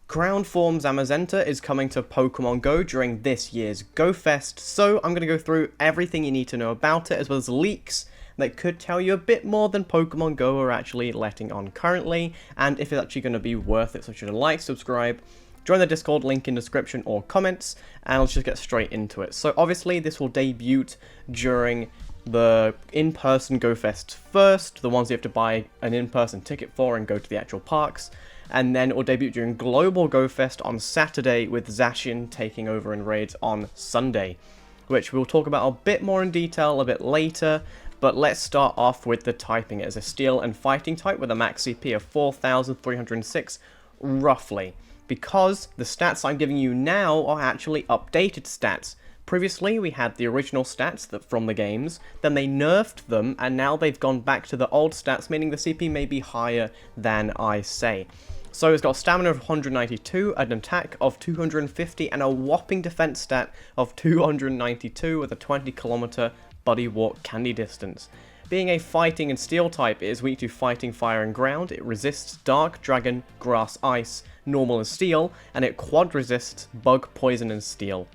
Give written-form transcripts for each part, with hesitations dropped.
Ground form ZAMAZENTA is coming to Pokemon Go during this year's Go Fest, so I'm going to go through everything you need to know about it, as well as leaks that could tell you a bit more than Pokemon Go are actually letting on currently, and if it's actually going to be worth it. So should like, subscribe, join the Discord, link in description or comments, and let's just get straight into it. So obviously this will debut during the in-person Go Fest first, the ones you have to buy an in-person ticket for and go to the actual parks. And then it will debut during Global Go Fest on Saturday, with Zacian taking over in raids on Sunday, which we'll talk about a bit more in detail a bit later. But let's start off with the typing. It is a Steel and Fighting type with a max CP of 4,306, roughly, because the stats I'm giving you now are actually updated stats. Previously, we had the original stats from the games, then they nerfed them, and now they've gone back to the old stats, meaning the CP may be higher than I say. So it's got a stamina of 192, an attack of 250, and a whopping defense stat of 292 with a 20km buddy walk candy distance. Being a fighting and steel type, it is weak to fighting, fire, and ground. It resists dark, dragon, grass, ice, normal, and steel, and it quad resists bug, poison, and steel.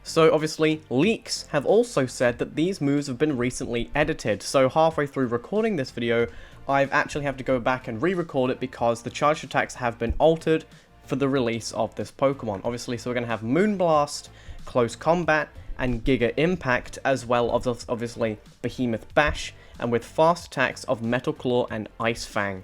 So obviously, leaks have also said that these moves have been recently edited, so halfway through recording this video, I've actually have to go back and re-record it because the charged attacks have been altered for the release of this Pokemon. Obviously, so we're going to have Moonblast, Close Combat, and Giga Impact, as well as obviously Behemoth Bash, and with fast attacks of Metal Claw and Ice Fang.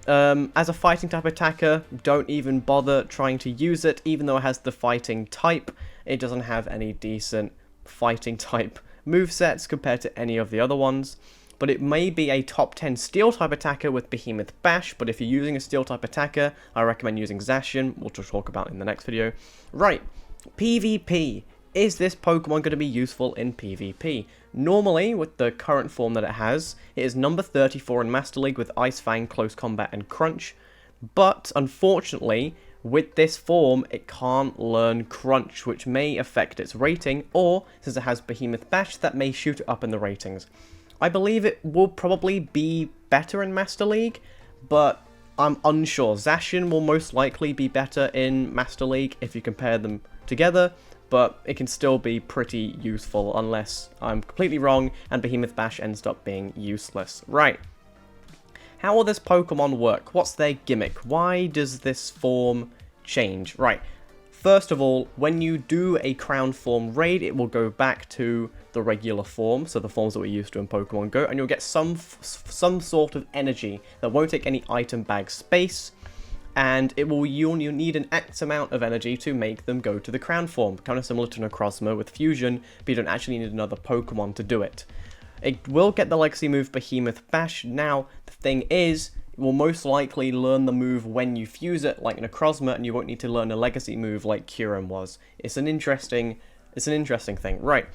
As a fighting type attacker, don't even bother trying to use it, even though it has the fighting type. It doesn't have any decent fighting type movesets compared to any of the other ones. But it may be a top 10 steel type attacker with Behemoth Bash, but if you're using a steel type attacker, I recommend using Zacian, which we'll talk about in the next video. Right, PvP. Is this Pokemon going to be useful in PvP? Normally, with the current form that it is number 34 in Master League with Ice Fang, Close Combat, and Crunch. But, unfortunately, with this form, it can't learn Crunch, which may affect its rating, or, since it has Behemoth Bash, that may shoot it up in the ratings. I believe it will probably be better in Master League, but I'm unsure. Zacian will most likely be better in Master League if you compare them together, but it can still be pretty useful unless I'm completely wrong and Behemoth Bash ends up being useless. Right. How will this Pokemon work? What's their gimmick? Why does this form change? Right. First of all, when you do a Crown form raid, it will go back to the regular form, so the forms that we're used to in Pokemon Go, and you'll get some sort of energy that won't take any item bag space, and you'll need an X amount of energy to make them go to the Crown form, kind of similar to Necrozma with Fusion, but you don't actually need another Pokemon to do it. It will get the legacy move Behemoth Bash. Now, the thing is, it will most likely learn the move when you fuse it, like Necrozma, and you won't need to learn a legacy move like Kyurem was. It's an interesting thing. Right.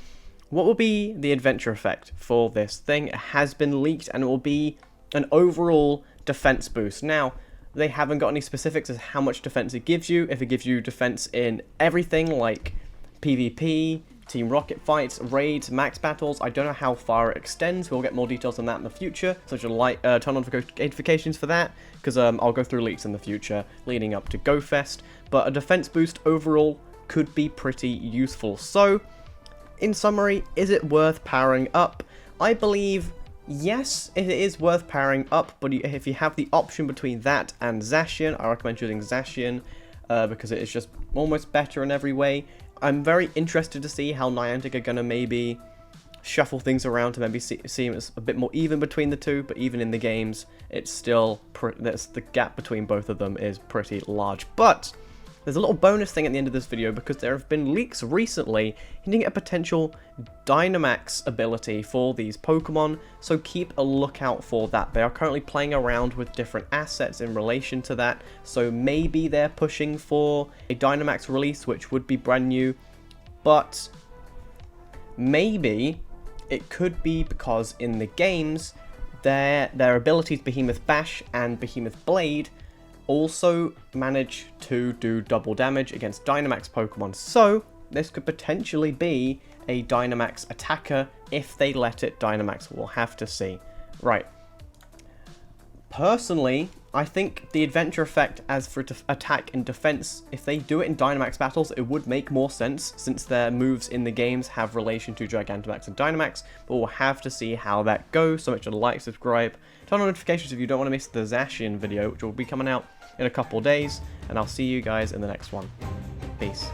What will be the adventure effect for this thing? It has been leaked, and it will be an overall defense boost. Now, they haven't got any specifics as how much defense it gives you. If it gives you defense in everything like PvP, Team Rocket fights, raids, max battles, I don't know how far it extends. We'll get more details on that in the future, so turn on notifications for that, because I'll go through leaks in the future leading up to Go Fest. But a defense boost overall could be pretty useful. So, in summary, is it worth powering up? I believe yes, it is worth powering up, but if you have the option between that and Zacian, I recommend choosing Zacian because it is just almost better in every way. I'm very interested to see how Niantic are going to maybe shuffle things around to maybe seem a bit more even between the two, but even in the games, it's still the gap between both of them is pretty large. But there's a little bonus thing at the end of this video, because there have been leaks recently hinting at a potential Dynamax ability for these Pokemon, so keep a lookout for that. They are currently playing around with different assets in relation to that, so maybe they're pushing for a Dynamax release, which would be brand new, but maybe it could be because in the games, their abilities Behemoth Bash and Behemoth Blade also manage to do double damage against Dynamax Pokemon, so this could potentially be a Dynamax attacker if they let it Dynamax. We'll have to see. Right. Personally, I think the adventure effect as for attack and defense, if they do it in Dynamax battles, it would make more sense since their moves in the games have relation to Gigantamax and Dynamax, but we'll have to see how that goes. So make sure to like, subscribe, turn on notifications if you don't want to miss the Zacian video, which will be coming out in a couple of days, and I'll see you guys in the next one. Peace.